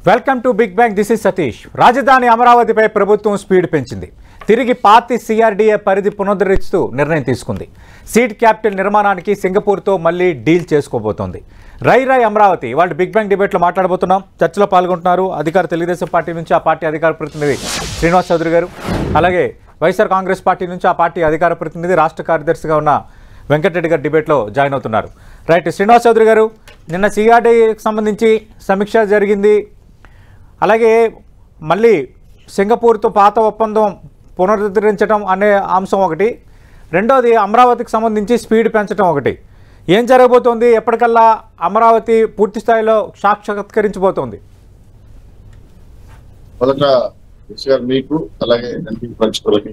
Welcome to Big Bang. This is Satish. రాజధాని అమరావతిపై ప్రభుత్వం స్పీడ్ పెంచింది. తిరిగి పాతి సిఆర్డీఏ పరిధి పునరుద్ధరిస్తూ నిర్ణయం తీసుకుంది. సీడ్ క్యాపిటల్ నిర్మాణానికి సింగపూర్తో మళ్ళీ డీల్ చేసుకోబోతోంది. రై అమరావతి వాళ్ళు బిగ్ బ్యాంగ్ డిబేట్లో మాట్లాడబోతున్నాం. చర్చలో పాల్గొంటున్నారు అధికార తెలుగుదేశం పార్టీ నుంచి ఆ పార్టీ అధికార ప్రతినిధి శ్రీనివాస్ చౌదరి గారు, అలాగే వైఎస్ఆర్ కాంగ్రెస్ పార్టీ నుంచి ఆ పార్టీ అధికార ప్రతినిధి రాష్ట్ర కార్యదర్శిగా ఉన్న వెంకటరెడ్డి గారు డిబేట్లో జాయిన్ అవుతున్నారు. రైట్, శ్రీనివాస్ చౌదరి గారు, నిన్న సిఆర్డీఏకి సంబంధించి సమీక్ష జరిగింది. అలాగే మళ్ళీ సింగపూర్తో పాత ఒప్పందం పునరుద్ధరించడం అనే అంశం ఒకటి, రెండోది అమరావతికి సంబంధించి స్పీడ్ పెంచడం ఒకటి. ఏం జరగబోతోంది? ఎప్పటికల్లా అమరావతి పూర్తి స్థాయిలో సాక్షాత్కరించబోతోంది? మొదట గారు మీకు అలాగే ప్రేక్షకులకి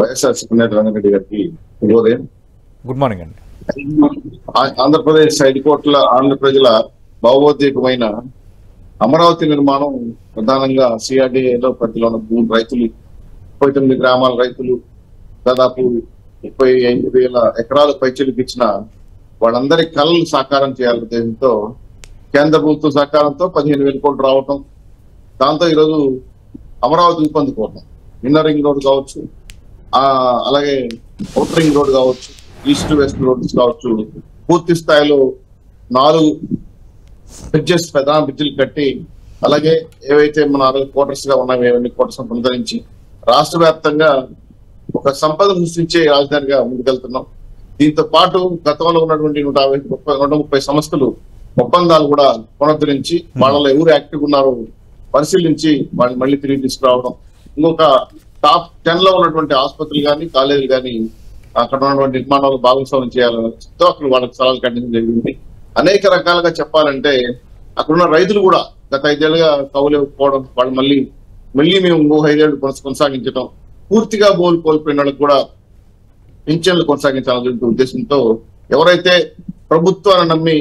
వైఎస్ఆర్సీపీ నేత వెంకటరెడ్డి గారికి ఉదయం గుడ్ మార్నింగ్ అండి. ఆంధ్రప్రదేశ్ 5 కోట్ల ఆంధ్ర ప్రజల భావోద్వేగమైన అమరావతి నిర్మాణం ప్రధానంగా సిఆర్డీఏలో పరిధిలో ఉన్న భూమి రైతులు 39 గ్రామాల రైతులు దాదాపు 35,000 ఎకరాల పైచీలకు ఇచ్చిన వాళ్ళందరి కళలు సాకారం చేయాలనే ఉద్దేశంతో కేంద్ర ప్రభుత్వ సహకారంతో 15,000 కోట్లు రావటం, దాంతో ఈరోజు అమరావతి ఊపందుకోవటం. ఇన్నర్ రింగ్ రోడ్ కావచ్చు, అలాగే అవుటర్ రింగ్ రోడ్ కావచ్చు, ఈస్ట్ వెస్ట్ రోడ్స్ కావచ్చు, పూర్తి స్థాయిలో 4 బ్రిడ్జెస్, ప్రధాన బ్రిడ్జిలు కట్టి, అలాగే ఏవైతే మన 6 క్వార్టర్స్ గా ఉన్నాయో ఏవన్నీ క్వార్టర్స్ పునరుద్ధరించి రాష్ట్ర వ్యాప్తంగా ఒక సంపద సృష్టించే రాజధానిగా ముందుకెళ్తున్నాం. దీంతో పాటు గతంలో ఉన్నటువంటి 130 సంస్థలు ఒప్పందాలు కూడా పునరుద్ధరించి వాళ్ళలో ఎవరు యాక్టివ్ ఉన్నారో పరిశీలించి వాళ్ళని మళ్ళీ తిరిగి తీసుకురావడం, ఇంకొక టాప్ 10 లో ఉన్నటువంటి ఆసుపత్రులు కానీ కాలేజీలు కానీ అక్కడ ఉన్నటువంటి నిర్మాణాలు భాగస్వామ్యం చేయాలని అక్కడ వాళ్ళకి సలహాలు కట్టించడం జరిగింది. అనేక రకాలుగా చెప్పాలంటే అక్కడున్న రైతులు కూడా గత 5 ఏళ్ళుగా కవులు ఇవ్వకపోవడం, వాళ్ళు మళ్ళీ మేము 5 ఏళ్ళు కొనసాగించడం, పూర్తిగా కోల్పోయిన వాళ్ళకి కూడా పింఛన్లు కొనసాగించాలనే ఉద్దేశంతో ఎవరైతే ప్రభుత్వాన్ని నమ్మి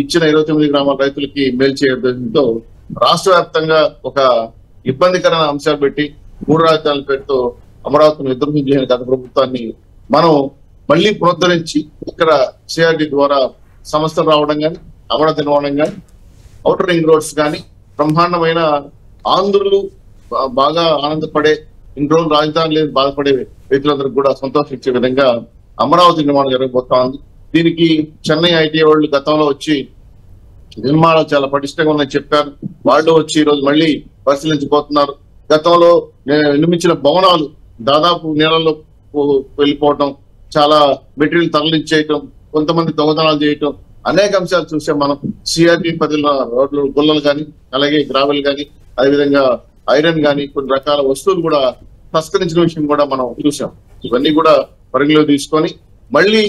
ఇచ్చిన 29 గ్రామాల రైతులకి మేలు చేయ ఉద్దేశంతో రాష్ట్ర వ్యాప్తంగా ఒక ఇబ్బందికరమైన అంశాలు పెట్టి 3 రాజధానుల పేరుతో అమరావతిని విధ్వంసం చేసిన గత ప్రభుత్వాన్ని మనం మళ్ళీ పునరుద్ధరించి ఇక్కడ సిఆర్డీ ద్వారా సంస్థలు రావడం కానీ, అమరావతి నిర్మాణం కానీ, అవుటర్ రింగ్ రోడ్స్ కానీ, బ్రహ్మాండమైన ఆంధ్రులు బాగా ఆనందపడే, ఇన్ని రోజులు రాజధాని లేదు బాధపడే వ్యక్తులందరికీ కూడా సంతోషించే విధంగా అమరావతి నిర్మాణం జరగబోతా ఉంది. దీనికి చెన్నై ఐటీ వాళ్ళు గతంలో వచ్చి నిర్మాణాలు చాలా పటిష్టంగా ఉన్నాయని చెప్పారు. వాళ్ళు వచ్చి ఈ రోజు మళ్ళీ పరిశీలించబోతున్నారు. గతంలో నిర్మించిన భవనాలు దాదాపు నీళ్ళలో వెళ్ళిపోవటం, చాలా మెటీరియల్ తరలించేయటం, కొంతమంది దొంగతనాలు చేయటం, అనేక అంశాలు చూసాం మనం. సిఆర్డీ పరిధిలో రోడ్లు గుల్లలు కానీ, అలాగే గ్రావెల్ కానీ, అదేవిధంగా ఐరన్ కానీ, కొన్ని రకాల వస్తువులు కూడా తస్కరించిన విషయం కూడా మనం చూసాం. ఇవన్నీ కూడా పరిగణలో తీసుకొని మళ్ళీ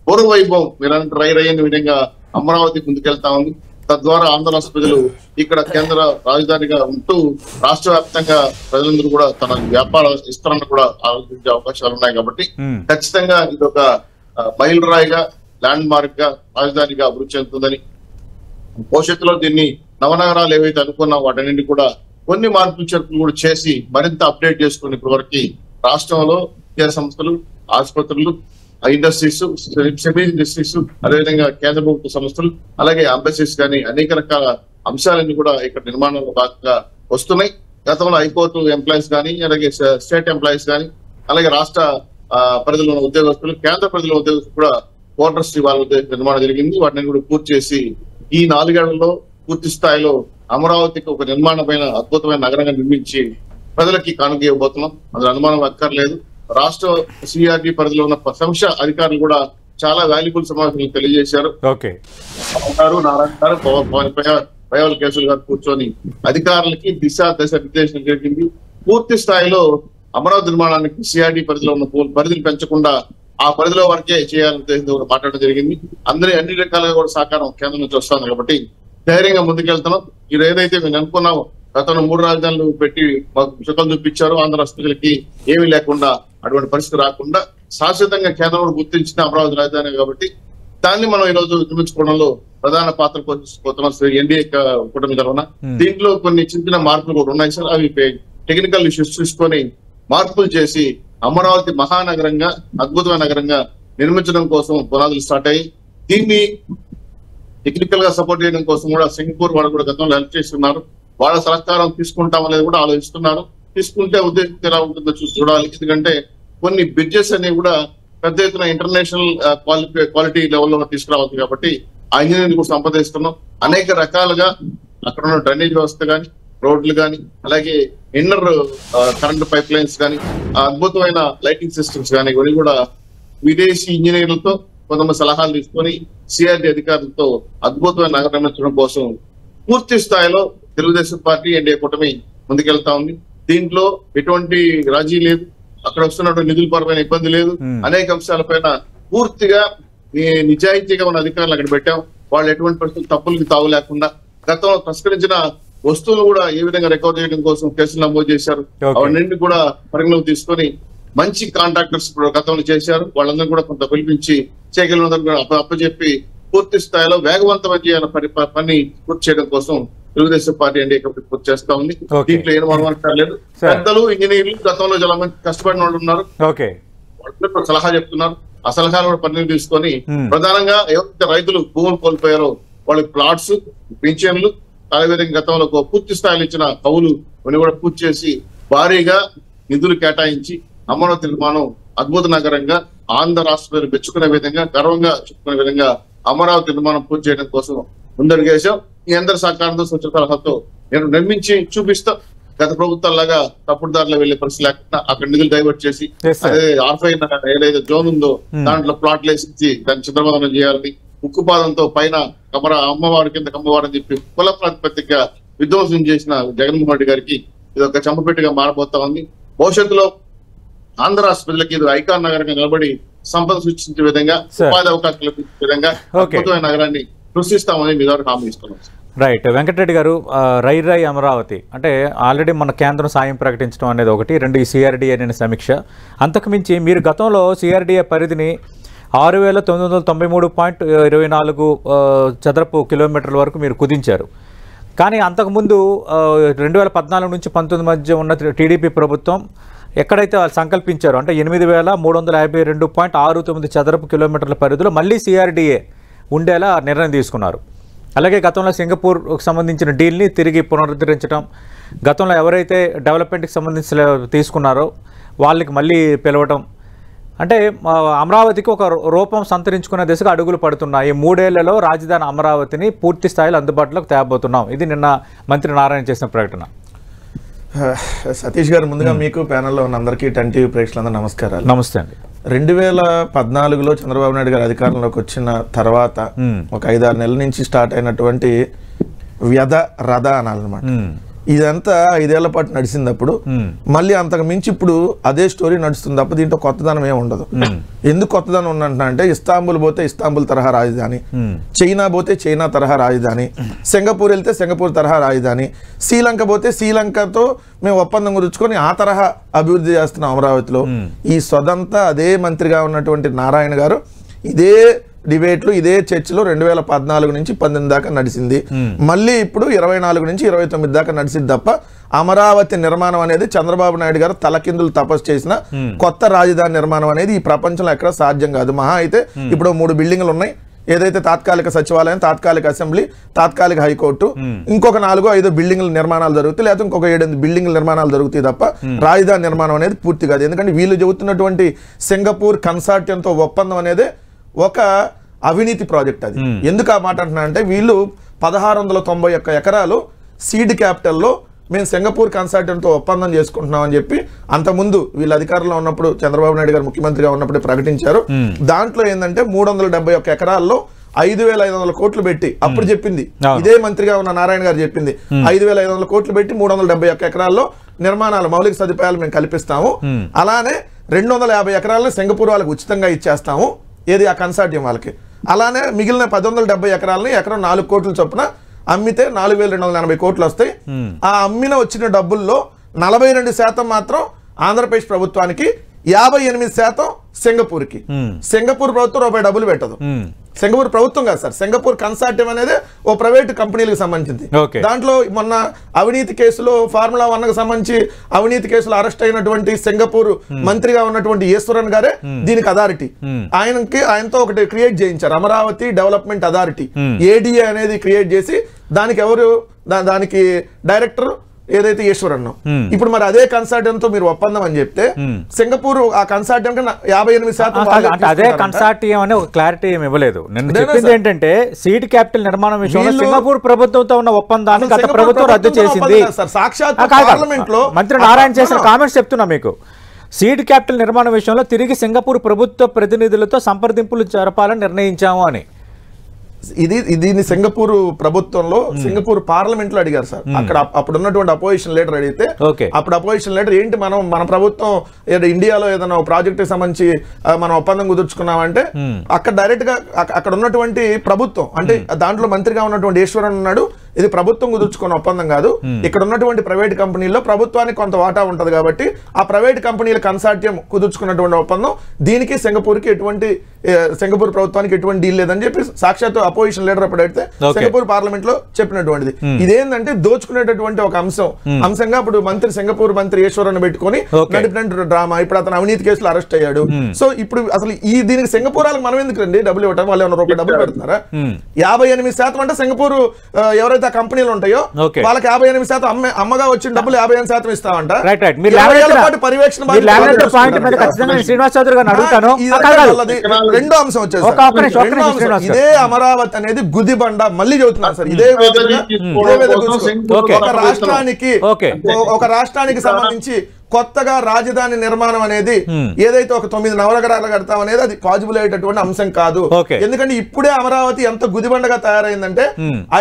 పూర్వ వైభవం మీరు రై అనే విధంగా అమరావతి ముందుకెళ్తా ఉంది. తద్వారా ఆంధ్ర రాష్ట్ర ప్రజలు ఇక్కడ కేంద్ర రాజధానిగా ఉంటూ రాష్ట్ర వ్యాప్తంగా ప్రజలందరూ కూడా తన వ్యాపార విస్తరణ కూడా ఆలోచించే అవకాశాలు ఉన్నాయి. కాబట్టి ఖచ్చితంగా ఇది ఒక మైలురాయిగా, ల్యాండ్ మార్క్ గా, రాజధానిగా అభివృద్ధి చెందుతుందని, భవిష్యత్తులో దీన్ని నవనగరాలు ఏవైతే అనుకున్నా వాటన్నింటి కూడా కొన్ని మార్పులు చేర్పులు కూడా చేసి మరింత అప్డేట్ చేసుకుని ఇప్పటివరకు రాష్ట్రంలో విద్యా సంస్థలు, ఆసుపత్రులు, ఇండస్ట్రీస్, సెమీ ఇండస్ట్రీస్, అదేవిధంగా కేంద్ర ప్రభుత్వ సంస్థలు, అలాగే అంబసీస్ కానీ అనేక రకాల అంశాలన్నీ కూడా ఇక్కడ నిర్మాణంలో భాగంగా వస్తున్నాయి. గతంలో హైకోర్టు ఎంప్లాయీస్ కానీ, అలాగే స్టేట్ ఎంప్లాయీస్ కానీ, అలాగే రాష్ట్ర పరిధిలో ఉన్న ఉద్యోగస్తులు, కేంద్ర పరిధిలో ఉద్యోగస్తులు కూడా క్వార్టర్స్ వాళ్ళ నిర్మాణం జరిగింది. వాటిని కూడా పూర్తి చేసి ఈ 4 ఏళ్లలో పూర్తి స్థాయిలో అమరావతికి ఒక నిర్మాణమైన అద్భుతమైన నగరంగా నిర్మించి ప్రజలకి కానుక ఇవ్వబోతున్నాం. అందులో అనుమానం అక్కర్లేదు. రాష్ట్ర సిఆర్డీ పరిధిలో ఉన్న సంస్థ అధికారులు కూడా చాలా వాల్యుబుల్ సమాచారం తెలియజేశారు. నారాయణ గారు, పైవల కేసులు గారు కూర్చొని అధికారులకి దశ నిర్దేశం జరిగింది. పూర్తి స్థాయిలో అమరావతి నిర్మాణానికి సిఆర్డీ పరిధిలో ఉన్న పరిధిని పెంచకుండా ఆ పరిధిలో వరకే చేయాలని మాట్లాడడం జరిగింది. అన్ని రకాలుగా కూడా సహకారం కేంద్రం నుంచి వస్తుంది. కాబట్టి ధైర్యంగా ముందుకెళ్తున్నాం. ఇది ఏదైతే మేము అనుకున్నామో గతంలో 3 రాజధానులు పెట్టి మాకు చుక్కలు చూపించారు, ఆంధ్ర రాష్ట్రాలకి ఏమీ లేకుండా అటువంటి పరిస్థితి రాకుండా శాశ్వతంగా కేంద్రం గుర్తించిన అమరావతి రాజధాని కాబట్టి దాన్ని మనం ఈ రోజు నిర్మించుకోవడంలో ప్రధాన పాత్ర పోషించుకోతున్నాం ఎన్డీఏ కూటమి తరఫున. దీంట్లో కొన్ని చిన్న మార్పులు కూడా ఉన్నాయి సార్. అవి టెక్నికల్ ఇష్యూస్ చూసుకొని మార్పులు చేసి అమరావతి మహానగరంగా, అద్భుతమైన నగరంగా నిర్మించడం కోసం పునాదులు స్టార్ట్ అయ్యి, దీన్ని టెక్నికల్ గా సపోర్ట్ చేయడం కోసం కూడా సింగపూర్ వాళ్ళు కూడా గతంలో హెల్ప్ చేస్తున్నారు. వాళ్ళ సహకారం తీసుకుంటాం అనేది కూడా ఆలోచిస్తున్నారు. తీసుకుంటే ఉద్దేశం ఎలా ఉంటుందో చూడాలి. ఎందుకంటే కొన్ని బ్రిడ్జెస్ అనేవి కూడా పెద్ద ఎత్తున ఇంటర్నేషనల్ క్వాలిటీ లెవెల్లో తీసుకురావాలి కాబట్టి ఆ ఇంజనీరింగ్ కూడా సంపాదిస్తున్నాం. అనేక రకాలుగా అక్కడ ఉన్న డ్రైనేజ్ వ్యవస్థ కానీ, రోడ్లు కానీ, అలాగే ఇన్నర్ కరెంట్ పైప్ లైన్స్ కానీ, అద్భుతమైన లైటింగ్ సిస్టమ్స్ కానీ ఇవన్నీ కూడా విదేశీ ఇంజనీర్లతో కొంతమంది సలహాలు తీసుకొని సిఆర్డి అధికారులతో అద్భుతమైన నగరం నిర్మించడం కోసం పూర్తి స్థాయిలో తెలుగుదేశం పార్టీ ఎన్డీఏ కూటమి ముందుకెళ్తా ఉంది. దీంట్లో ఎటువంటి రాజీ లేదు, అక్కడ వస్తున్నటువంటి నిధుల పరమైన ఇబ్బంది లేదు. అనేక అంశాలపైన పూర్తిగా నిజాయితీగా ఉన్న అధికారులు అక్కడ పెట్టాం. వాళ్ళు ఎటువంటి పరిస్థితులు తప్పులకి తావు లేకుండా గతంలో తస్కరించిన వస్తువులు కూడా ఏ విధంగా రికవర్ చేయడం కోసం కేసులు నమోదు చేశారు. అవన్నీ కూడా పరిగణలోకి తీసుకొని మంచి కాంట్రాక్టర్స్ గతంలో చేశారు. వాళ్ళందరూ కూడా కొంత పిలిపించి చేయగలిగినందరూ కూడా అప్పచెప్పి పూర్తి స్థాయిలో వేగవంతం చేయాలని పని పూర్తి చేయడం కోసం తెలుగుదేశం పార్టీ ఎన్డీఏ పూర్తి చేస్తా ఉంది. దీంట్లో ఏం అనుమానం. పెద్దలు ఇంజనీర్లు గతంలో చాలా మంది కష్టపడిన వాళ్ళు ఉన్నారు. వాళ్ళు సలహా చెప్తున్నారు. ఆ సలహాలు కూడా పరిణితి తీసుకొని ప్రధానంగా ఎవరైతే రైతులు భూములు కోల్పోయారో వాళ్ళకి ప్లాట్స్, పింఛన్లు, అదేవిధంగా గతంలో పూర్తి స్థాయిలో ఇచ్చిన కవులు ఇవన్నీ కూడా పూర్తి చేసి భారీగా నిధులు కేటాయించి అమరావతి నిర్మాణం అద్భుత నగరంగా ఆంధ్ర రాష్ట్ర పేరు మెచ్చుకునే విధంగా, గర్వంగా చెప్పుకునే విధంగా అమరావతి నిర్మాణం పూర్తి చేయడం కోసం ముందడుగేశాం. ఈ అందరి సహకారంతో, స్వచ్ఛ సలహాతో నేను నిర్మించి చూపిస్తాం. గత ప్రభుత్వాలాగా తప్పుడు దారిలో వెళ్లే పరిస్థితి లేకుండా అక్కడ నిధులు డైవర్ట్ చేసి అదే ఆర్ఫైన్ ఏదైతే జోన్ ఉందో దాంట్లో ప్లాట్లు వేసి దాన్ని చిత్రబంధనం చేయాలని, ఉక్కుపాదంతో పైన అమ్మవారి కింద కమ్మవారు అని చెప్పి కుల ప్రాతిపదిక విధ్వంసం చేసిన జగన్మోహన్ రెడ్డి గారికి ఇది ఒక చంపపెట్టిగా మారబోతా ఉంది. భవిష్యత్తులో ఆంధ్ర రాష్ట్ర ప్రజలకి ఇది ఐకాన్ నగరంగా నిలబడి సంపద సృష్టించే విధంగా, ఉపాధి అవకాశాలు కల్పించే విధంగా అద్భుతమైన నగరాన్ని సృష్టిస్తామని మీ ద్వారా హామీ ఇస్తున్నాం. రైట్. వెంకటరెడ్డి గారు, రై అమరావతి అంటే ఆల్రెడీ మన కేంద్రం సాయం ప్రకటించడం అనేది ఒకటి, రెండు ఈ సిఆర్డీఏ అనే సమీక్ష. అంతకుమించి మీరు గతంలో సిఆర్డీఏ పరిధిని 6,993.24 చదరపు కిలోమీటర్ల వరకు మీరు కుదించారు. కానీ అంతకుముందు 2014 నుంచి 19 మధ్య ఉన్న టీడీపీ ప్రభుత్వం ఎక్కడైతే వాళ్ళు సంకల్పించారో అంటే 8,352.69 చదరపు కిలోమీటర్ల పరిధిలో మళ్ళీ సిఆర్డీఏ ఉండేలా నిర్ణయం తీసుకున్నారు. అలాగే గతంలో సింగపూర్కి సంబంధించిన డీల్ని తిరిగి పునరుద్ధరించడం, గతంలో ఎవరైతే డెవలప్మెంట్కి సంబంధించి తీసుకున్నారో వాళ్ళకి మళ్ళీ పిలవటం, అంటే అమరావతికి ఒక రూపం సంతరించుకునే దిశగా అడుగులు పడుతున్నాయి. 3 ఏళ్లలో రాజధాని అమరావతిని పూర్తి స్థాయిలో అందుబాటులోకి తేబోతున్నాం. ఇది నిన్న మంత్రి నారాయణ చేసిన ప్రకటన. సతీష్ గారు, ముందుగా మీకు ప్యానెల్లో ఉన్న అందరికీ 10 టీవీ ప్రేక్షకులందరూ నమస్కారాలు. నమస్తే అండి. 2014లో చంద్రబాబు నాయుడు గారు అధికారంలోకి వచ్చిన తర్వాత ఒక 5-6 నెలల నుంచి స్టార్ట్ అయినటువంటి వ్యధ రథ అనాలన్నమాట. ఇదంతా 5 ఏళ్ల పాటు నడిచినప్పుడు మళ్ళీ అంతకు మించి ఇప్పుడు అదే స్టోరీ నడుస్తుంది తప్ప దీంట్లో కొత్తదనం ఏమి ఉండదు. ఎందుకు కొత్తదనం ఉన్నంటే అంటే ఇస్తాంబుల్ పోతే ఇస్తాంబుల్ తరహా రాజధాని, చైనా పోతే చైనా తరహా రాజధాని, సింగపూర్ వెళ్తే సింగపూర్ తరహా రాజధాని, శ్రీలంక పోతే శ్రీలంకతో మేము ఒప్పందం కుదుర్చుకొని ఆ తరహా అభివృద్ధి చేస్తున్నాం అమరావతిలో. ఈ సొదంతా అదే మంత్రిగా ఉన్నటువంటి నారాయణ గారు ఇదే డిబేట్లు ఇదే చర్చలో 2014 నుంచి 19 దాకా నడిచింది. మళ్ళీ ఇప్పుడు 24 నుంచి 29 దాకా నడిచింది తప్ప అమరావతి నిర్మాణం అనేది చంద్రబాబు నాయుడు గారు తలకిందులు తపస్సు చేసిన కొత్త రాజధాని నిర్మాణం అనేది ఈ ప్రపంచంలో ఎక్కడ సాధ్యం కాదు. మహా అయితే ఇప్పుడు 3 బిల్డింగ్లు ఉన్నాయి. ఏదైతే తాత్కాలిక సచివాలయం, తాత్కాలిక అసెంబ్లీ, తాత్కాలిక హైకోర్టు, ఇంకొక 4-5 బిల్డింగ్ల నిర్మాణాలు జరుగుతాయి, లేకపోతే ఇంకొక 7-8 బిల్డింగ్ల నిర్మాణాలు జరుగుతాయి తప్ప రాజధాని నిర్మాణం అనేది పూర్తి కాదు. ఎందుకంటే వీళ్ళు చెబుతున్నటువంటి సింగపూర్ కన్సార్టియంతో ఒప్పందం అనేది ఒక అవినీతి ప్రాజెక్ట్. అది ఎందుకు ఆ మాట అంటున్నా అంటే వీళ్ళు 1691 ఎకరాలు సీడ్ క్యాపిటల్లో మేము సింగపూర్ కన్సార్టియంతో ఒప్పందం చేసుకుంటున్నామని చెప్పి అంతకుముందు వీళ్ళు అధికారంలో ఉన్నప్పుడు చంద్రబాబు నాయుడు గారు ముఖ్యమంత్రిగా ఉన్నప్పుడే ప్రకటించారు. దాంట్లో ఏంటంటే 371 ఎకరాల్లో 5,500 కోట్లు పెట్టి అప్పుడు చెప్పింది ఇదే మంత్రిగా ఉన్న నారాయణ గారు చెప్పింది 5,500 కోట్లు పెట్టి 371 ఎకరాల్లో నిర్మాణాలు మౌలిక సదుపాయాలు మేము కల్పిస్తాము. అలానే 250 ఎకరాలను సింగపూర్ వాళ్ళకి ఉచితంగా ఇచ్చేస్తాము, ఏది ఆ కన్సార్టియం వాళ్ళకి. అలానే మిగిలిన 1,170 ఎకరాలని ఎకరం 4 కోట్ల చొప్పున అమ్మితే 4,280 కోట్లు వస్తాయి. ఆ అమ్మిన వచ్చిన డబ్బుల్లో 42% మాత్రం ఆంధ్రప్రదేశ్ ప్రభుత్వానికి, 58% సింగపూర్కి. సింగపూర్ ప్రభుత్వం రూపాయి డబ్బులు పెట్టదు. సింగపూర్ ప్రభుత్వం కాదు సార్, సింగపూర్ కన్సార్టియం అనేది ఓ ప్రైవేట్ కంపెనీలకు సంబంధించింది. దాంట్లో మొన్న అవినీతి కేసులో ఫార్ములా 1 కు సంబంధించి అవినీతి కేసులో అరెస్ట్ అయినటువంటి సింగపూర్ మంత్రిగా ఉన్నటువంటి ఈశ్వరన్ గారే దీనికి అథారిటీ. ఆయనతో ఒకటి క్రియేట్ చేయించారు, అమరావతి డెవలప్మెంట్ అథారిటీ, ఏడీఏ అనేది క్రియేట్ చేసి దానికి ఎవరు దానికి డైరెక్టర్ ఏదైతే ఈశ్వరన్. ఇప్పుడు మరి అదే కన్సార్టియం తో మీరు ఒప్పందం అని చెప్తే సింగపూర్ ఆ కన్సార్టియం 58% అదే కన్సార్టియం అని ఒక క్లారిటీ ఏమి ఇవ్వలేదు. నేను చెప్పింది ఏంటంటే సీడ్ క్యాపిటల్ నిర్మాణం విషయంలో సింగపూర్ ప్రభుత్వంతో ఉన్న ఒప్పందాన్ని గత ప్రభుత్వం రద్దు చేసింది. మంత్రి నారాయణ చేసిన కామెంట్స్ చెప్తున్నా మీకు. సీడ్ క్యాపిటల్ నిర్మాణం విషయంలో తిరిగి సింగపూర్ ప్రభుత్వ ప్రతినిధులతో సంప్రదింపులు జరపాలని నిర్ణయించాము అని. దీన్ని సింగపూర్ ప్రభుత్వంలో సింగపూర్ పార్లమెంట్ లో అడిగారు సార్. అక్కడ అప్పుడు ఉన్నటువంటి అపోజిషన్ లీడర్ అడిగితే అప్పుడు అపోజిషన్ లీడర్ ఏంటి మన ప్రభుత్వం ఇండియాలో ఏదైనా ప్రాజెక్ట్ కి సంబంధించి మనం ఒప్పందం కుదుర్చుకున్నామంటే అక్కడ డైరెక్ట్ గా అక్కడ ఉన్నటువంటి ప్రభుత్వం అంటే దాంట్లో మంత్రిగా ఉన్నటువంటి ఈశ్వరన్ ఉన్నాడు, ఇది ప్రభుత్వం కుదుర్చుకున్న ఒప్పందం కాదు, ఇక్కడ ఉన్నటువంటి ప్రైవేట్ కంపెనీల్లో ప్రభుత్వానికి కొంత వాటా ఉంటది కాబట్టి ఆ ప్రైవేట్ కంపెనీల కన్సార్టియం కుదుర్చుకున్నటువంటి ఒప్పందం దీనికి సింగపూర్ ప్రభుత్వానికి ఎటువంటి డీల్ లేదని చెప్పి సాక్షాత్ అపోజిషన్ లీడర్ అప్పుడైతే సింగపూర్ పార్లమెంట్ లో చెప్పినటువంటిది. ఇదేంటంటే దోచుకునేటటువంటి ఒక అంశంగా ఇప్పుడు సింగపూర్ మంత్రి ఈశ్వరన్ పెట్టుకుని నడిపినటువంటి డ్రామా. ఇప్పుడు అతను అవినీతి కేసులో అరెస్ట్ అయ్యాడు. సో ఇప్పుడు అసలు దీనికి సింగపూర్ వాళ్ళకి మనం ఎందుకు రండి డబ్బులు ఇవ్వటం, వాళ్ళు ఏమైనా రూపాయి డబ్బులు పెడుతున్నారా? 58% అంటే సింగపూర్ ఎవరైతే కంపెనీలు ఉంటాయో వాళ్ళకి 58% అమ్మగా వచ్చిన డబ్బులు 58% ఇస్తామంట. రెండో అంశం వచ్చేసి ఇదే అమరావతి అనేది గుదిబండ. మళ్ళీ చెబుతున్నారు సార్, ఇదే ఒక రాష్ట్రానికి సంబంధించి కొత్తగా రాజధాని నిర్మాణం అనేది ఏదైతే ఒక 9 నవనగరాలు కడతాం అనేది అది పాజిబుల్ అయ్యేటటువంటి అంశం కాదు. ఎందుకంటే ఇప్పుడే అమరావతి ఎంత గుదిబండగా తయారైందంటే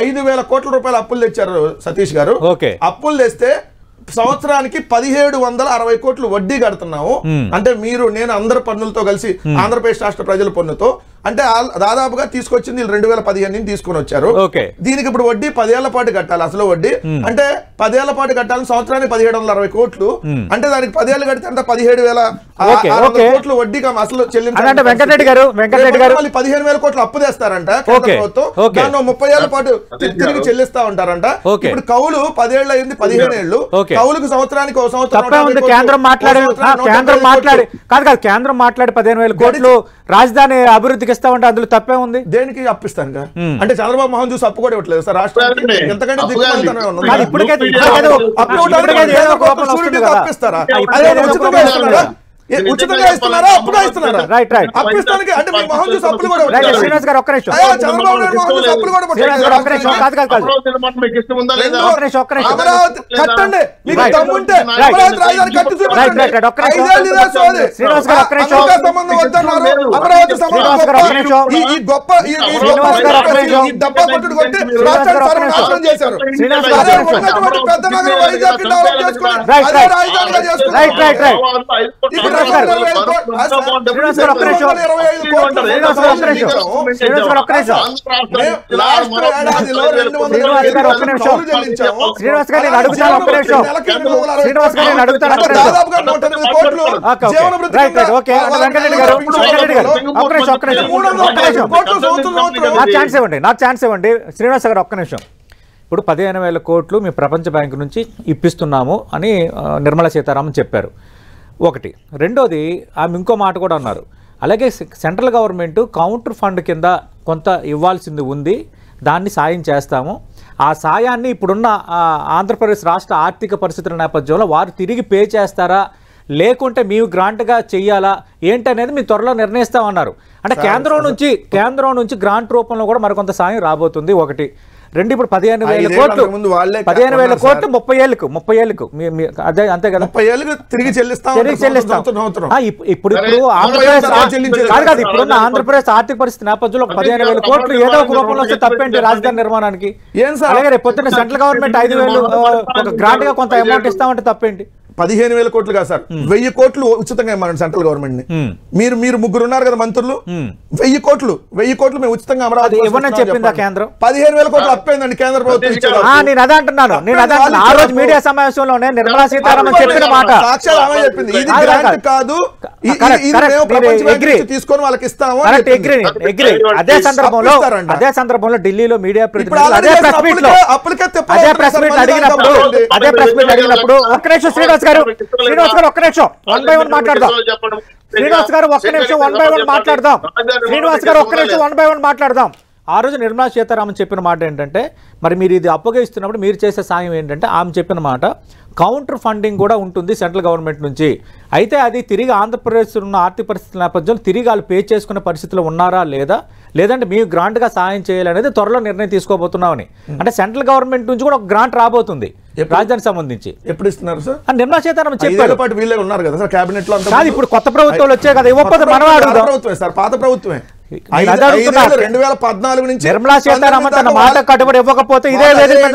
5,000 కోట్ల రూపాయలు అప్పులు తెచ్చారు సతీష్ గారు. అప్పులు తెస్తే సంవత్సరానికి 1,760 కోట్లు వడ్డీ కడుతున్నాము. అంటే నేను అందరి పన్నులతో కలిసి ఆంధ్రప్రదేశ్ రాష్ట్ర ప్రజల పన్నుతో అంటే దాదాపుగా తీసుకొచ్చింది 2015 నుంచి తీసుకొని వచ్చారు. దీనికి ఇప్పుడు వడ్డీ 10 ఏళ్ల పాటు కట్టాలి. అసలు వడ్డీ అంటే 10 ఏళ్ల పాటు కట్టాలని సంవత్సరానికి 1,760 కోట్లు అంటే దానికి 10 ఏళ్ళు కడితే అంటే 17,600 కోట్లు వడ్డీ అసలు చెల్లించాలి. 15,000 కోట్లు అప్పు తెస్తారంట కేంద్ర ప్రభుత్వం. దాన్ని 30 ఏళ్ల పాటు తిరిగి చెల్లిస్తా ఉంటారంట. ఇప్పుడు కౌలు 10 ఏళ్ళు అయింది, 15 ఏళ్ళు కౌలుకు సంవత్సరానికి ఒక సంవత్సరం కేంద్రం మాట్లాడి 15,000 కోట్లు రాజధాని అభివృద్ధికి ఇస్తామంటే అందులో తప్పే ఉంది. దేనికి అప్పిస్తాను అంటే చంద్రబాబు మోహన్ చూసి అప్పు కూడా ఇవ్వట్లేదు సార్ రాష్ట్రానికి. ఎంతకంటే అప్పిస్తారా? ఉచితంగా ఇస్తున్నారా అప్పుగా ఇస్తున్నారా? అప్పిస్తానికి అంటే మీ మోహన్ చూసి అప్పులు కూడా చంద్రబాబు నాయుడు మోహన్ చూసి అప్పులు కూడా అమరావతి కట్టండి. మీకు దమ్ముంటే అమరావతి రాజధాని కట్టి సంబంధం వద్దన్నారు. అమరావతి సంబంధం ఈ గొప్ప డబ్బా కొట్టుడు కొట్టి రాష్ట్రాన్ని సర్వనాశనం చేశారు. పెద్ద నగరం వైజాగ్ డెవలప్ చేసుకుని అదే రాజధానిగా చేసుకున్నారు. నాకు ఛాన్స్ ఇవ్వండి శ్రీనివాస్ గారు, ఒక్క నిమిషం. ఇప్పుడు 15,000 కోట్లు మీ ప్రపంచ బ్యాంకు నుంచి ఇప్పిస్తున్నాము అని నిర్మలా సీతారామన్ చెప్పారు. ఒకటి. రెండోది ఆమె ఇంకో మాట కూడా అన్నారు, అలాగే సెంట్రల్ గవర్నమెంట్ కౌంటర్ ఫండ్ కింద కొంత ఇవ్వాల్సింది ఉంది, దాన్ని సాయం చేస్తాము. ఆ సాయాన్ని ఇప్పుడున్న ఆంధ్రప్రదేశ్ రాష్ట్ర ఆర్థిక పరిస్థితుల నేపథ్యంలో వారు తిరిగి పే చేస్తారా లేకుంటే మేము గ్రాంట్గా చెయ్యాలా ఏంటనేది మేము త్వరలో నిర్ణయిస్తామన్నారు. అంటే కేంద్రం నుంచి గ్రాంట్ రూపంలో కూడా మరికొంత సాయం రాబోతుంది. ఒకటి. రెండు. ఇప్పుడు 15,000 కోట్లు 15,000 కోట్లు 30 ఏళ్ళకు అదే అంతే కదా, 30 ఏళ్ళకు తిరిగి చెల్లిస్తాం. ఇప్పుడు ఇప్పుడున్న ఆంధ్రప్రదేశ్ ఆర్థిక పరిస్థితి నేపథ్యంలో 15,000 కోట్లు ఏదో ఒక రూపంలో వస్తే తప్పేంటి రాజధాని నిర్మాణానికి? అలాగే రేపు పొద్దున్న సెంట్రల్ గవర్నమెంట్ 5,000 ఒక గ్రాంట్ గా కొంత అమౌంట్ ఇస్తామంటే తప్పేంటి? 15,000 కోట్లు కాదు సార్, 1000 కోట్లు ఉచితంగా ఇవ్వమనండి సెంట్రల్ గవర్నమెంట్ ని. మీరు ముగ్గురు ఉన్నారు కదా మంత్రులు, 1000 కోట్లు మేము ఉచితంగా అమరావతి చెప్పిందా కేంద్రం? 15,000 కోట్లు అప్పైందండి కేంద్ర ప్రభుత్వం. నేను అదే అంటున్నాను. ఆ రోజు మీడియా సమావేశంలోనే నిర్మలా సీతారామన్ చెప్పిన మాట సాక్షాత్ ఆమె చెప్పింది, ఇది గ్రాంట్ కాదు, తీసుకొని వాళ్ళకి ఇస్తాము. అదే సందర్భంలో ఢిల్లీలో మీడియా ప్రతినిధులు అదే ప్రెస్ మీట్ అడిగినప్పుడు ఒక్క నిమిషం శ్రీనివాస్ గారు ఒక్క నిమిషం 1 by 1 మాట్లాడదాం. శ్రీనివాస్ గారు ఒక్క నిమిషం 1 by 1 మాట్లాడదాం. శ్రీనివాస్ గారు ఒక్క నిమిషం 1 by 1 మాట్లాడదాం. ఆ రోజు నిర్మలా సీతారామన్ చెప్పిన మాట ఏంటంటే, మరి మీరు ఇది అప్పగిస్తున్నప్పుడు మీరు చేసే సాయం ఏంటంటే, ఆమె చెప్పిన మాట కౌంటర్ ఫండింగ్ కూడా ఉంటుంది సెంట్రల్ గవర్నమెంట్ నుంచి. అయితే అది తిరిగి ఆంధ్రప్రదేశ్ ఉన్న ఆర్థిక పరిస్థితుల నేపథ్యంలో తిరిగి వాళ్ళు పే చేసుకునే పరిస్థితిలో ఉన్నారా లేదంటే మీరు గ్రాంట్గా సాయం చేయాలనేది త్వరలో నిర్ణయం తీసుకోబోతున్నామని. అంటే సెంట్రల్ గవర్నమెంట్ నుంచి కూడా ఒక గ్రాంట్ రాబోతుంది రాజధానికి సంబంధించి. ఎప్పుడు ఇస్తున్నారు సార్? నిర్మలా సీతారామన్ చెప్పారు. వీళ్ళే ఉన్నారు కదా సార్ క్యాబినెట్ లో. ఇప్పుడు కొత్త ప్రభుత్వాలు వచ్చాయి కదా, ఇవ్వకపోతే మనం అడుగుదాం. సార్ పాత ప్రభుత్వమే 2014 నుంచి నిర్మలా సీతారామన్ తన మాట కట్టుబడి ఇవ్వకపోతే ఇదే వేదిక మీద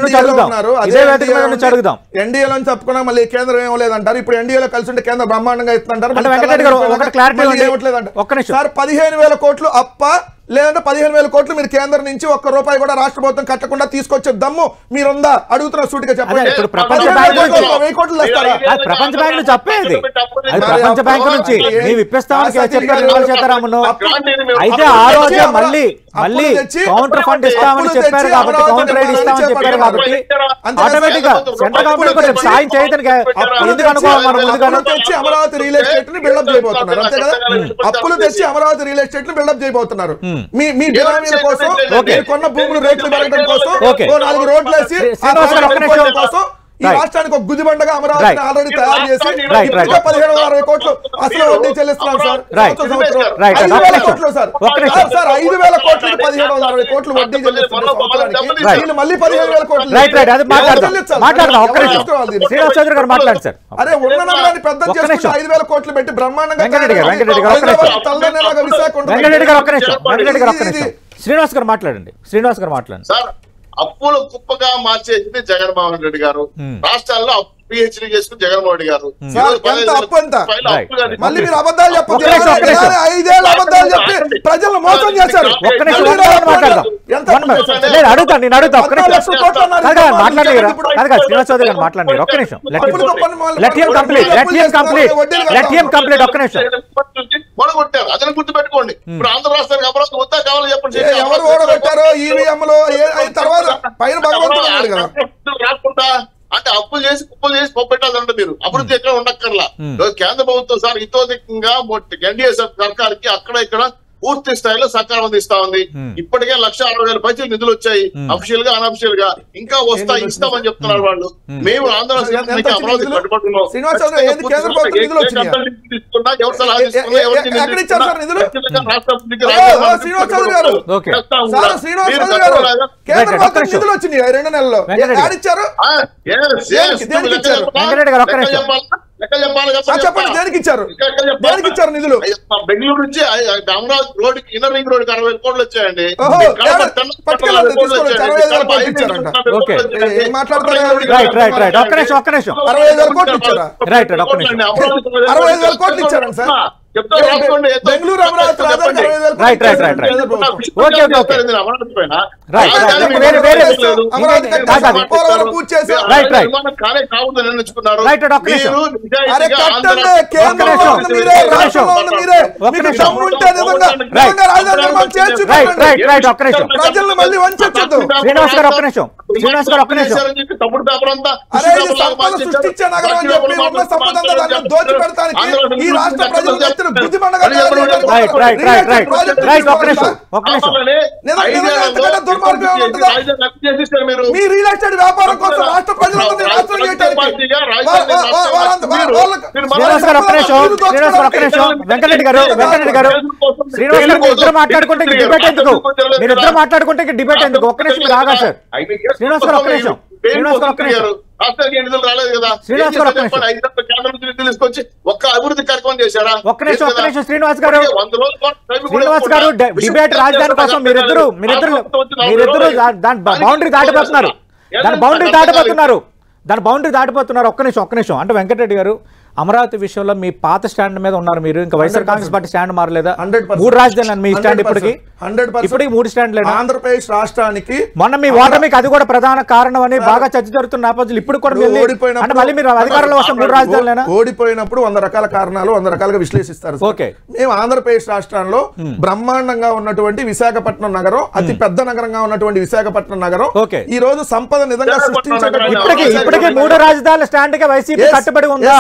నుంచి అడుగుదాం. ఎన్డీఏలో తప్పుకున్నా మళ్ళీ కేంద్రం ఏమలేదంటారు. ఇప్పుడు ఎన్డీఏలో కలిసి ఉంటే కేంద్రం బ్రహ్మాండంగా ఇస్తుంటారు. వెంకటరెడ్డి గారు ఒక క్లారిటీ సార్ 15,000 కోట్లు అప్ప లేదంటే 15,000 కోట్లు మీరు కేంద్రం నుంచి ఒక్క రూపాయి కూడా రాష్ట్ర ప్రభుత్వం కట్టకుండా తీసుకొచ్చే దమ్ము మీరుందా అడుగుతున్న సూటిగా చెప్పండి. ప్రపంచ బ్యాంక్ నుంచి చెప్పేది, అది ప్రపంచ బ్యాంక్ నుంచి మేము ఇప్పిస్తామని చెప్పారు నిర్మలా సీతారామన్. అయితే ఆ రోజే మళ్ళీ కౌంటర్ ఫండ్ ఇస్తామని చెప్పారు కాబట్టి, కౌంటర్ రైడ్ ఇస్తామని చెప్పారు కాబట్టి ఆటోమేటిక్ గా సెంట్రల్ గవర్నమెంట్ సాయం చేయడానికి ఎందుకు అనుకోవాలి మనం ముందుగా. తెచ్చి అమరావతి రియల్ ఎస్టేట్ ని బిల్డప్ చేయబోతున్నారు అంతే కదా. అప్పులు తెచ్చి అమరావతి రియల్ ఎస్టేట్ ని బిల్డప్ చేయబోతున్నారు. మీ బినామీల కోసం కొన్న భూములు రేట్లు పెరగడం కోసం 4 రోడ్లు వేసి కోసం ఈ రాష్ట్రానికి ఒక గుదిబండగా అమరావతిని ఆల్రెడీ తయారు చేసి 1760 కోట్లు అసలు వడ్డీ చెల్లిస్తున్నాం సార్. 5,000 కోట్లు సార్ 5,000 కోట్లకి 1760 కోట్లు వడ్డీ చెల్లిస్తున్నారు సంవత్సరానికి. మళ్ళీ 15,000 కోట్లు. అరే ఉన్న నగరాన్ని పెద్ద చేసుకుంటే 5,000 కోట్లు పెట్టి బ్రహ్మాండంగా విశాఖ. శ్రీనివాస్ గారు మాట్లాడండి. అప్పులు కుప్పగా మార్చేసింది జగన్మోహన్ రెడ్డి గారు. రాష్ట్రాల్లో పిహెచ్డీ చేసుకుని జగన్మోహన్ రెడ్డి గారు మళ్ళీ మీరు అబద్ధాలు చెప్పండి. 5 ఏళ్ళు అబద్ధాలు చెప్పి ప్రజలను మోసం చేశారు. మొదగొట్టారు. అదని గుర్తుపెట్టుకోండి. ఇప్పుడు ఆంధ్ర రాష్ట్రానికి అమరావతి వద్దా కావాలని చెప్పండి. ఎవరు ఓడగొట్టారో ఈవీఎంలో తర్వాత పైన భగవంతుడు కదా రాకుండా అంటే అప్పులు చేసి కుప్పలు చేసి పెట్టాలంటే మీరు అభివృద్ధి ఎక్కడ ఉండక్కర్లా. కేంద్ర ప్రభుత్వం సార్ ఇతోధికంగా ఎన్డీఏ సర్కార్కి అక్కడ ఇక్కడ పూర్తి స్థాయిలో సహకారం అందిస్తా ఉంది. ఇప్పటికే 1,60,000 పైసలు నిధులు వచ్చాయి, అఫీషియల్ గా అనఫిషియల్ గా. ఇంకా ఇస్తామని చెప్తున్నారు వాళ్ళు. మేము ఆంధ్ర అమరావతి కట్టుబడుతున్నాం. చెప్పండి దేనికి ఇచ్చారు నిధులు? బెంగళూరు నుంచి Amaravati road inner ring road 60,000 కోట్లు వచ్చాయండి. బెంగళూరు అమరావతి తప్పుడు పేపర్ అంతా సృష్టించే నగరం అని చెప్పి ఉన్న సంపద దోచి పెడతానికి ఈ రాష్ట్ర ప్రజలు మీ రియల్ ఎస్టేట్ వ్యాపారం కోసం రాష్ట్ర ప్రజలందరినీ నాశనం చేయడానికి వెంకటరెడ్డి గారు ఇద్దరు మాట్లాడుకుంటే డిబేట్ ఎందుకు? మీరు ఇద్దరు మాట్లాడుకుంటే డిబేట్ ఎందుకు? ఒక్క నిమిషం మీరు ఆగా సార్. శ్రీనివాస్ గారు ఒక్క నిమిషం. నిధులు రాలేదు కదా. తీసుకొచ్చి ఒక్క అభివృద్ధి కార్యక్రమం చేశారా? ఒక్క నిమిషం శ్రీనివాస్ గారు డిబేట్ రాజధాని కోసం మీరిద్దరు దాని బౌండరీ దాటిపోతున్నారు. దాని బౌండరీ దాటిపోతున్నారు. ఒక్క నిమిషం అంటే వెంకటరెడ్డి గారు, అమరావతి విషయంలో మీ పాత స్టాండ్ మీద ఉన్నారు మీరు, ఇంకా వైఎస్ఆర్ కాంగ్రెస్ పార్టీ స్టాండ్ మారలేదా? 3 రాజధానులు మీ స్టాండ్ ఇప్పటికి 3 స్టాండ్లు. ఆంధ్రప్రదేశ్ రాష్ట్రానికి మొన్న మీ ఓటమికి అది కూడా ప్రధాన కారణం అని బాగా చర్చ జరుగుతున్న నేపథ్యంలో ఇప్పుడు కూడా అంటే మళ్ళీ మీరు అధికారంలో వస్తే 3 రాజధానులేనా? ఓడిపోయినప్పుడు 100 రకాల కారణాలు 100 రకాలుగా విశ్లేషిస్తారు. ఓకే, మేము ఆంధ్రప్రదేశ్ రాష్ట్రంలో బ్రహ్మాండంగా ఉన్నటువంటి విశాఖపట్నం నగరం, అతి పెద్ద నగరంగా ఉన్నటువంటి విశాఖపట్నం నగరం ఈ రోజు సంపద నిజంగా సృష్టించడం. ఇప్పటికీ 3 రాజధానుల స్టాండ్ కి వైసీపీ కట్టుబడి ఉందా?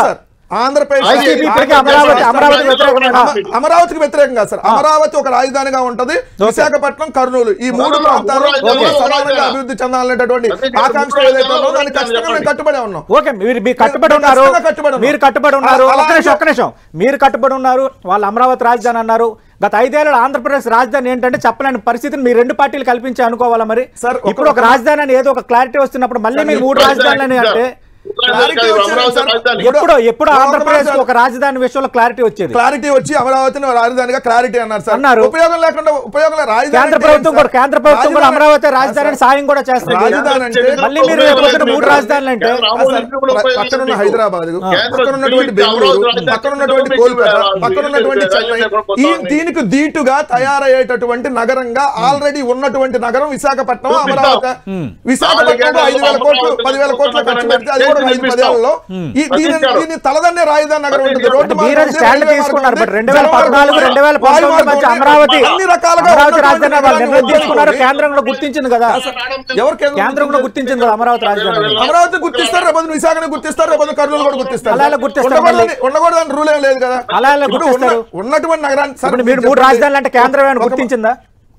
ఆంధ్రప్రదేశ్ అమరావతికి వ్యతిరేకంగా సార్, అమరావతి ఒక రాజధానిగా ఉంటది, విశాఖపట్నం కర్నూలు ఈ 3 ప్రాంతాలు సమానంగా అభివృద్ధి చెందాలనేటటువంటి ఆకాంక్ష ఏదైతే ఉందో దానికి ఖచ్చితంగా మేము కట్టుబడి ఉన్నాం. ఓకే, మీరు కట్టుబడి ఉన్నారు, మీరు కట్టుబడి ఉన్నారు. ఒక్క నిమిషం మీరు కట్టుబడి ఉన్నారు, వాళ్ళు అమరావతి రాజధాని అన్నారు. గత 5 ఏళ్ళ ఆంధ్రప్రదేశ్ రాజధాని ఏంటంటే చెప్పలేని పరిస్థితిని మీ 2 పార్టీలు కల్పించి అనుకోవాలా? మరి ఇప్పుడు ఒక రాజధాని అని ఏదో ఒక క్లారిటీ వస్తున్నప్పుడు మళ్ళీ మీరు 3 రాజధానులని అంటే ఎప్పుడు ఆంధ్రప్రదేశ్ ఒక రాజధాని విషయంలో క్లారిటీ వచ్చేది? క్లారిటీ వచ్చి అమరావతిని రాజధానిగా క్లారిటీ అన్నారు సార్. అన్నారు ఉపయోగం లేకుండా ఉపయోగం కేంద్ర ప్రభుత్వం కూడా అమరావతి రాజధాని సాయం కూడా చేస్తుంది. రాజధాని అంటే మళ్ళీ మీరు 3 రాజధానులు అంటే పక్కనున్న హైదరాబాద్, పక్కనున్నటువంటి బెంగళూరు, పక్కనున్నటువంటి కోల్కతా, పక్కనున్నటువంటి చెన్నై, దీనికి దీటుగా తయారయ్యేటటువంటి నగరంగా ఆల్రెడీ ఉన్నటువంటి నగరం విశాఖపట్నం. అమరావతి విశాఖపట్నంలో 5,000 కోట్లు 10,000 కోట్లు ఖర్చు పెడితే అది కూడా 5 పదేళ్లలో దీన్ని తలదన్నే రాజధాని నగరం ఉంటుంది. రోడ్డు తీసుకున్నారు. బట్ 2014, 2019 మధ్య అమరావతి రాజధాని తీసుకున్నారు. కేంద్రం కూడా గుర్తించింది కదా, కేంద్రం కూడా గుర్తించింది కదా అమరావతి రాజధాని. అమరావతి గుర్తిస్తారు, రేపు విశాఖను గుర్తిస్తారు, రేపు కర్నూలు కూడా గుర్తిస్తారు. అలా గుర్తిస్తారు, ఉండకూడదని రూల్ ఏం లేదు కదా. అలా గుర్తిస్తారు. ఉన్నటువంటి నగరాన్ని మీరు 3 రాజధానులు అంటే కేంద్రం ఏమైనా గుర్తించిందా?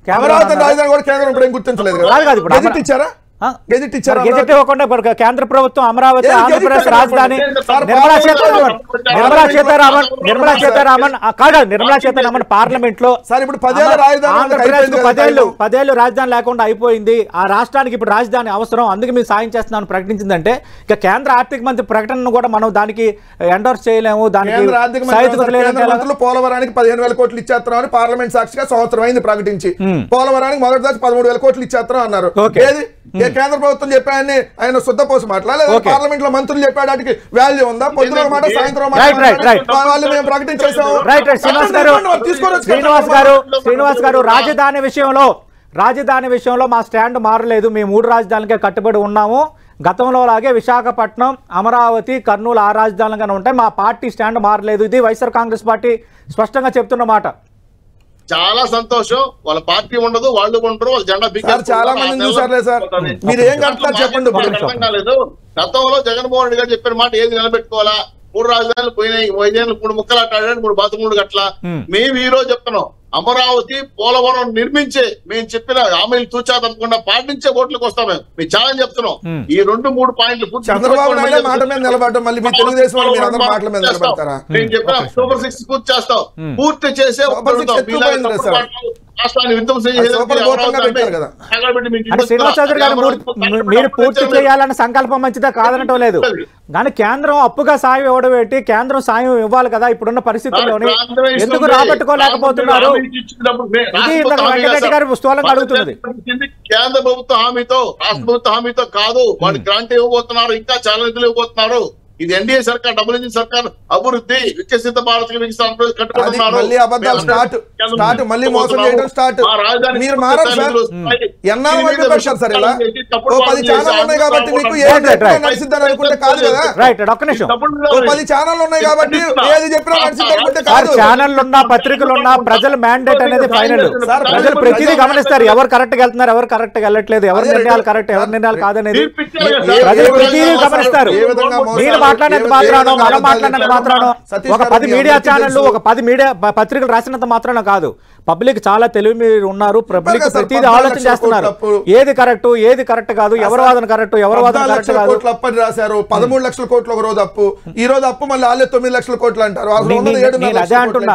అమరావతి రాజధాని కూడా కేంద్రం ఇప్పుడు ఏం గుర్తించలేదు కదా. గెజిట్ ఇచ్చారా? గెజిట్ ఇవ్వకుండా కేంద్ర ప్రభుత్వం అమరావతి ఆంధ్రప్రదేశ్ రాజధాని నిర్మలా సీతారామన్ పార్లమెంట్ లో ఆంధ్రప్రదేశ్ 10 రాజధాని లేకుండా అయిపోయింది, ఆ రాష్ట్రానికి ఇప్పుడు రాజధాని అవసరం, అందుకే మీరు సాయం చేస్తున్నాను ప్రకటించిందంటే ఇక కేంద్ర ఆర్థిక మంత్రి ప్రకటనను కూడా మనం దానికి ఎండోర్స్ చేయలేము. దానికి పోలవరానికి 15,000 కోట్లు ఇచ్చేస్తున్నామని పార్లమెంట్ సాక్షిగా సంవత్సరం అయింది ప్రకటించి, పోలవరానికి మొదటి దాకా 13,000 కోట్లు ఇచ్చేస్తున్నాం అన్నారు. ఏది కేంద్ర ప్రభుత్వం చెప్పాయని ఆయన శుద్ధపోసి మాట్లాడలేదు. పార్లమెంట్ లో మంత్రులు చెప్పడానికి వాల్యూ ఉందా? పొద్దున మాట సాయంత్రం వాళ్ళు మేము ప్రకటించేసాము. శ్రీనివాస్ గారు రాజధాని విషయంలో మా స్టాండ్ మారలేదు, మేము 3 రాజధానులకే కట్టుబడి ఉన్నాము. గతంలో లాగే విశాఖపట్నం, అమరావతి, కర్నూలు 6 రాజధానులుగానే ఉంటాయి, మా పార్టీ స్టాండ్ మారలేదు. ఇది వైఎస్ఆర్ కాంగ్రెస్ పార్టీ స్పష్టంగా చెప్తున్న మాట. చాలా సంతోషం. వాళ్ళ పార్టీ ఉండదు, వాళ్ళు ఉండరు, వాళ్ళ జెండా చాలా మంది చూసారులే సార్. మీరు ఏం కడతారు చెప్పండి. అర్థం కాలేదు. గతంలో జగన్మోహన్ రెడ్డి గారు చెప్పిన మాట ఏది నిలబెట్టుకోవాలా? 3 రాజధానులు పోయినాయి, 5 ఏళ్ళు 3 ముక్కలు ఆటాడాడు, 3 బాతుముడు గట్ల. మేము ఈ రోజు చెప్తున్నాం, అమరావతి పోలవరం నిర్మించే మేము చెప్పిన హామీలు తూచా తప్పకుండా పాటించే ఓట్లకు వస్తాం. మేము చాలా చెప్తున్నాం. ఈ 2-3 పాయింట్లు చంద్రబాబు నాయుడు మాట మీద నిలబడటం, మళ్ళీ మీ తెలుగుదేశం వాళ్ళు మీరు అందరూ మాటల మీద నిలబడతారా? నేను చెప్పిన సూపర్ 6 పూర్తి చేస్తాం, పూర్తి చేసే రాష్ట్రాన్ని విధ్వంసం శ్రీనివాస్ చౌదరి గారు మీరు పూర్తి చేయాలన్న సంకల్పం మంచిదా కాదనటం లేదు, కానీ కేంద్రం అప్పుగా సాయం ఇవ్వడం ఏంటి? కేంద్రం సాయం ఇవ్వాలి కదా ఇప్పుడున్న పరిస్థితుల్లోని, ఎందుకు రాబట్టుకోలేకపోతున్నారు? వెంకటరెడ్డి గారు స్థూలంగా అడుగుతున్నది. కేంద్ర ప్రభుత్వ హామీతో, రాష్ట్ర ప్రభుత్వ హామీతో కాదు, వాళ్ళు గ్రాంట్ ఇవ్వబోతున్నారు, ఇంకా చాలా నిధులు ఇవ్వబోతున్నారు. ఇది ఎన్డీఏ సర్కార్, డబుల్ ఇంజిన్ సర్కార్, అభివృద్ధి, వికసిత భారత్ కట్టుకుంటున్నారు. ఛానళ్ళున్నా పత్రికలున్నా ప్రజల మ్యాండేట్ అనేది ఫైనల్. ప్రజలు ప్రతిదీ గమనిస్తారు, ఎవరు కరెక్ట్ గా వెళ్తున్నారు, ఎవరు కరెక్ట్ గా వెళ్ళట్లేదు, ఎవరి నిర్ణయాలు కరెక్ట్, ఎవరి నిర్ణయాలు కాదనేది ప్రజలు ప్రతిదీ గమనిస్తారు. మాట్లాడినంత మాత్రానో, మనం మాట్లాడినంత మాత్రానో, ఒక 10 మీడియా ఛానళ్ళు, ఒక 10 మీడియా పత్రికలు రాసినంత మాత్రానో కాదు. పబ్లిక్ చాలా తెలివి మీరు ఉన్నారు, పబ్లిక్ ప్రతిదీ ఆలోచన చేస్తున్నారు, ఏది కరెక్ట్ ఏది కరెక్ట్ కాదు, ఎవరి వాదన కరెక్ట్ ఎవరి వాదన కరెక్ట్ కాదు. అప్పని రాశారు 13 లక్షల కోట్లు ఒక రోజు అప్పు, ఈ రోజు అప్పు మళ్ళీ 9 లక్షల కోట్లు అంటారు. అదే అంటున్నా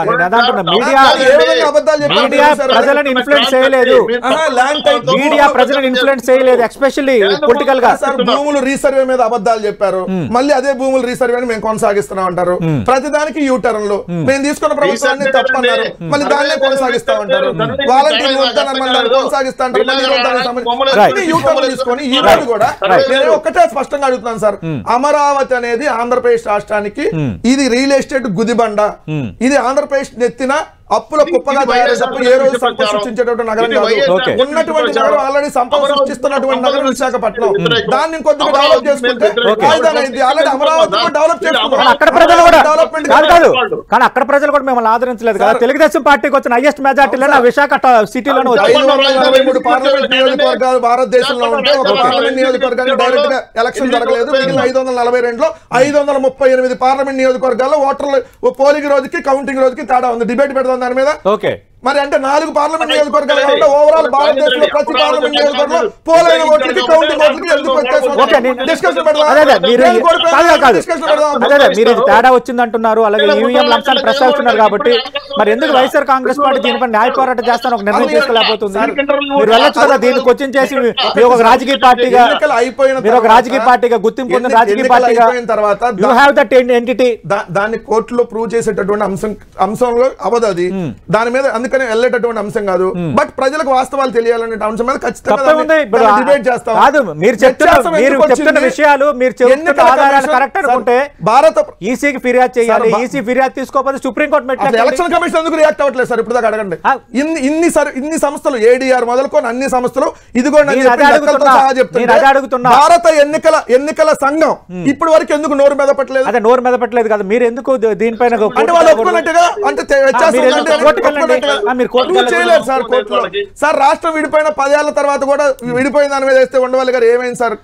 మీడియా ప్రజలను ఇన్ఫ్లుయెన్స్ చేయలేదు, మీడియా ప్రజలను ఇన్ఫ్లుయెన్స్ చేయలేదు, ఎస్పెషల్లీ పొలిటికల్ గా. భూములు రీసర్వే మీద అబద్ధాలు చెప్పారు, మళ్ళీ అదే భూములు రీసర్వేని మేము కొనసాగిస్తున్నాం అంటారు. ప్రతిదానికి యూటర్న్లు, మేము తీసుకున్న ప్రభుత్వాన్ని తప్పన్నారు, మళ్ళీ దాన్నే కొనసాగిస్తారు. కొనసాగిస్తా ఉంటారు, వాలంటీర్ వద్దనమన్నారు కొనసాగిస్తా అంటారు, తీసుకొని ఈ రోజు కూడా నేను ఒక్కటే స్పష్టంగా అడుగుతున్నాను సార్, అమరావతి అనేది ఆంధ్రప్రదేశ్ రాష్ట్రానికి ఇది రియల్ ఎస్టేట్ గుదిబండ, ఇది ఆంధ్రప్రదేశ్ నెత్తిన అప్పుల కుప్పగా తయారు తప్ప ఏ రోజు సంపద సృష్టించేటువంటి నగరం కాదు. ఉన్నటువంటి నగరం ఆల్రెడీ సంపద సృష్టిస్తున్నటువంటి నగరం విశాఖపట్నం. దాన్ని కొద్దిగా డెవలప్ చేసుకుంటే ఆల్రెడీ అమరావతి డెవలప్ చేసుకుంటారు. అక్కడ ప్రజలు కూడా కాదు, కానీ అక్కడ ప్రజలు కూడా మిమ్మల్ని ఆదరించలేదు కదా. తెలుగుదేశం పార్టీకి వచ్చిన హైయెస్ట్ మెజార్టీలో విశాఖ సిటీలోనే 543 పార్లమెంట్ నియోజకవర్గాలు భారతదేశంలో ఉంటే ఒక పార్లమెంట్ నియోజకవర్గానికి డైరెక్ట్ గా ఎలక్షన్ జరగలేదు. మిగిలిన 542లో 538 పార్లమెంట్ నియోజకవర్గాల్లో ఓటర్లు పోలింగ్ రోజుకి కౌంటింగ్ రోజుకి తేడా ఉంది. డిబేట్ పెడదాం దాని మీద. ఓకే, మరి అంటే 4 పార్లమెంట్ నియోజకవర్గాలు ఉంటే ఓవరాల్ భారతదేశంలో ప్రతి పార్లమెంట్ నియోజకవర్గంలో పోలైన ఓట్లకి కౌంటింగ్ ఓట్లకి ఎందుకు డిస్కషన్ మీరు తేడా వచ్చింది అంటున్నారు, అలాగే ఈవీఎం అంశాన్ని ప్రస్తావిస్తున్నారు కాబట్టి మరి ఎందుకు వైఎస్ఆర్ కాంగ్రెస్ పార్టీ దీనిపై న్యాయ పోరాటం చేస్తాను ఒక నిర్ణయం తీసుకోలేకపోతుంది? మీరు వెళ్ళొచ్చు కదా, దీన్ని క్వశ్చన్ చేసి మీరు ఒక రాజకీయ పార్టీగా మీరు ఒక రాజకీయ పార్టీగా గుర్తింపు పొందిన రాజకీయ పార్టీగా తర్వాత యు హావ్ దట్ ఎంటిటీ, దాన్ని కోర్టులో ప్రూవ్ చేసేటటువంటి అంశంలో అవదు అది. దాని మీద అందుకని వెళ్ళేటటువంటి అంశం కాదు. బట్ ప్రజలకు వాస్తవాలు తెలియాలనే అంశం మీద ఖచ్చితంగా డిబేట్ చేస్తాం. మీరు చెప్తున్న విషయాలు మీరు చెప్తున్న ఆధారాలు కరెక్ట్ అనుకుంటే భారత ఈసీకి ఫిర్యాదు చేయాలి, ఈసీ ఫిర్యాదు తీసుకోకపోతే సుప్రీంకోర్టు మెట్లు ఎలక్షన్ కమిషన్ ఎందుకు రియాక్ట్ అవ్వట్లేదు సార్? ఇప్పుడు దాకా అడగండి. ఇన్ని సంస్థలు ఏడీఆర్ మొదలుకొని అన్ని సంస్థలు ఇదిగోండి చెప్తున్నా. భారత ఎన్నికల సంఘం ఇప్పటి వరకు ఎందుకు నోరు మెదపట్లేదు? అదే నోరు మెదపట్లేదు కదా, మీరు ఎందుకు దీనిపైన అంటే వాళ్ళు ఒప్పుకున్నట్టుగా అంటే చేయలేదు సార్ కోర్టులో. సార్ రాష్ట్రం విడిపోయిన 10 ఏళ్ల తర్వాత కూడా విడిపోయిన దాని మీద వేస్తే ఉండవాలి గారు ఏమైంది సార్?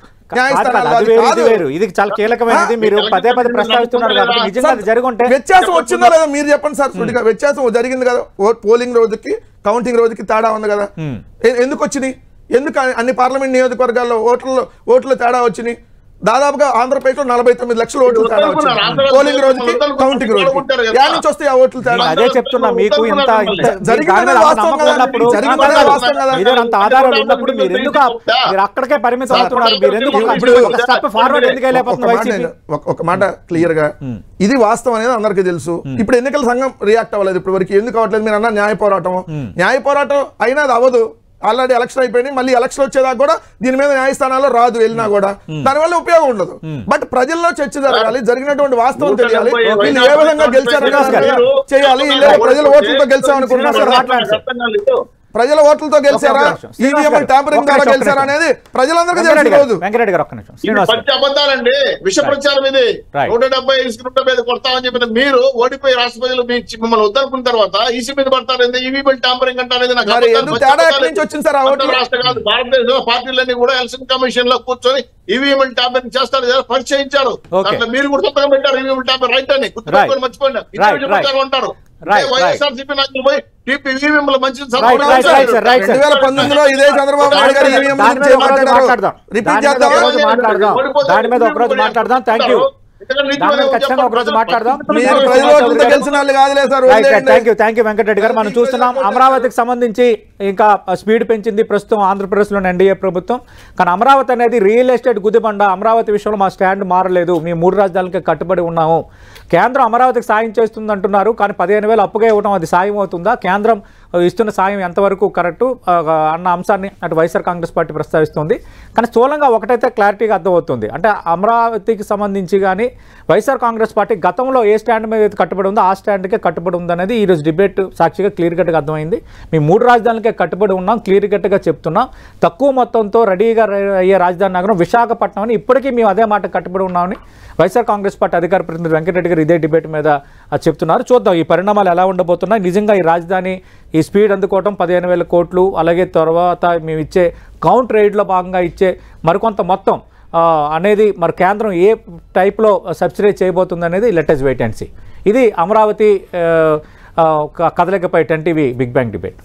ఇది చాలా కీలకమైనది, మీరు పదే పదే ప్రస్తావిస్తున్నారు కాబట్టి నిజంగా జరుగుంటే వ్యత్యాసం వచ్చిందా లేదా మీరు చెప్పండి సార్. సుడిగా వ్యత్యాసం జరిగింది కదా, పోలింగ్ రోజుకి కౌంటింగ్ రోజుకి తేడా ఉంది కదా. ఎందుకు వచ్చినాయి? ఎందుకు అన్ని పార్లమెంట్ నియోజకవర్గాల్లో ఓట్లు తేడా వచ్చినాయి? దాదాపుగా ఆంధ్రప్రదేశ్లో 49 లక్షల ఓట్లు తేడా వచ్చింది పోలింగ్ రోజుకి కౌంటింగ్ రోజుకి. యాడ్ నుంచి వస్తాయి ఆ ఓట్లు తేడా. అదే చెప్తున్నా మీకు, ఇంత ఆధారాలు ఉన్నప్పుడు మీరు ఎందుకు మీరు అక్కడికే పరిమితం అవుతున్నారు? మీరు ఎందుకు ఫార్వర్డ్ ఎందుకు వెళ్ళిపోతున్నారు? ఒక మాట క్లియర్ గా, ఇది వాస్తవం అనేది అందరికీ తెలుసు. ఇప్పుడు ఎన్నికల సంఘం రియాక్ట్ అవ్వలేదు ఇప్పటి వరకు. ఎందుకు అవ్వట్లేదు? మీరు అన్న న్యాయ పోరాటం అయినా అది అవ్వదు. ఆల్రెడీ ఎలక్షన్ అయిపోయింది, మళ్ళీ ఎలక్షన్ వచ్చేదాకా కూడా దీని మీద న్యాయస్థానాల్లో రాదు వెళ్ళినా కూడా, దానివల్ల ఉపయోగం ఉండదు. బట్ ప్రజల్లో చర్చ జరగాలి, జరిగినటువంటి వాస్తవం తెలియాలి, వీళ్ళు ఏ విధంగా గెలిచారని చేయాలి. ప్రజల ఓట్లతో గెలిచామనుకుంటున్నారు, ప్రజల ఓట్లతో గెలిచారా, ఈవీఎం ట్యాంపరింగ్ ద్వారా గెలిచారా అనేది ప్రజలందరికీ తెలుసు. వెంకరెడ్డి గారు ఒక్క నిమిషం. పచ్చి అబద్ధాలండి, విష ప్రచారం ఇది. 170 మీద కొడతామని చెప్పిన మీరు ఓడిపోయి రాష్ట్ర ప్రజలు మిమ్మల్ని వద్దనుకున్న తర్వాత ఈసీ మీద పడతారు, ఈవీఎం ట్యాంపరింగ్ అంటారు. రాష్ట్ర కాదు, భారతదేశంలో పార్టీలన్నీ కూడా ఎలక్షన్ కమిషన్ లో కూర్చొని ఈవీఎం ట్యాంపరింగ్ చేస్తారు, పరిచయించారు. మీరు కూడా కొత్తగా పెట్టారు ఈవీఎం ట్యాంపరింగ్ రైట్ అని మర్చిపోయినా ఉంటారు. వైఎస్ఆర్సీపీ నాయకులు పోయి మంచి 2019లో ఇదే చంద్రబాబు నాయుడు గారు ఈవీఎం గురించి మాట్లాడారు. రిపీట్ చేద్దాం, దాని మీద ఒక రోజు మాట్లాడదాం. Thank you. వెంకటరెడ్డి గారు, మనం చూస్తున్నాం అమరావతికి సంబంధించి ఇంకా స్పీడ్ పెంచింది ప్రస్తుతం ఆంధ్రప్రదేశ్లోని ఎన్డీఏ ప్రభుత్వం. కానీ అమరావతి అనేది రియల్ ఎస్టేట్ గుదిబండ. అమరావతి విషయంలో మా స్టాండ్ మారలేదు, మేము 3 రాజధానులకి కట్టుబడి ఉన్నాము. కేంద్రం అమరావతికి సాయం చేస్తుంది అంటున్నారు, కానీ 15,000 అప్పుగా ఇవ్వడం అది సాయం అవుతుందా? కేంద్రం ఇస్తున్న సాయం ఎంతవరకు కరెక్టు అన్న అంశాన్ని అటు వైఎస్ఆర్ కాంగ్రెస్ పార్టీ ప్రస్తావిస్తుంది. కానీ స్థూలంగా ఒకటైతే క్లారిటీగా అర్థమవుతుంది, అంటే అమరావతికి సంబంధించి కానీ వైఎస్ఆర్ కాంగ్రెస్ పార్టీ గతంలో ఏ స్టాండ్ మీద అయితే కట్టుబడి ఉందో ఆ స్టాండ్కే కట్టుబడి ఉందనేది ఈరోజు డిబేట్ సాక్షిగా క్లియర్ కట్గా అర్థమైంది. మేము 3 రాజధానులకే కట్టుబడి ఉన్నాం, క్లియర్ కట్గా చెప్తున్నాం. తక్కువ మొత్తంతో రెడీగా అయ్యే రాజధాని నగరం విశాఖపట్నం అని ఇప్పటికీ మేము అదే మాట కట్టుబడి ఉన్నామని వైఎస్ఆర్ కాంగ్రెస్ పార్టీ అధికార ప్రతినిధి వెంకటరెడ్డి గారు ఇదే డిబేట్ మీద చెప్తున్నారు. చూద్దాం ఈ పరిణామాలు ఎలా ఉండబోతున్నాయి. నిజంగా ఈ రాజధాని ఈ స్పీడ్ అందుకోవటం 15,000 కోట్లు, అలాగే తర్వాత మేము ఇచ్చే కౌంట్ రేట్లో భాగంగా ఇచ్చే మరికొంత మొత్తం అనేది మరి కేంద్రం ఏ టైప్లో సబ్సిడైజ్ చేయబోతుంది అనేది let us wait and see. ఇది అమరావతి కదలికపై 10 టీవీ బిగ్ బ్యాంగ్ డిబేట్.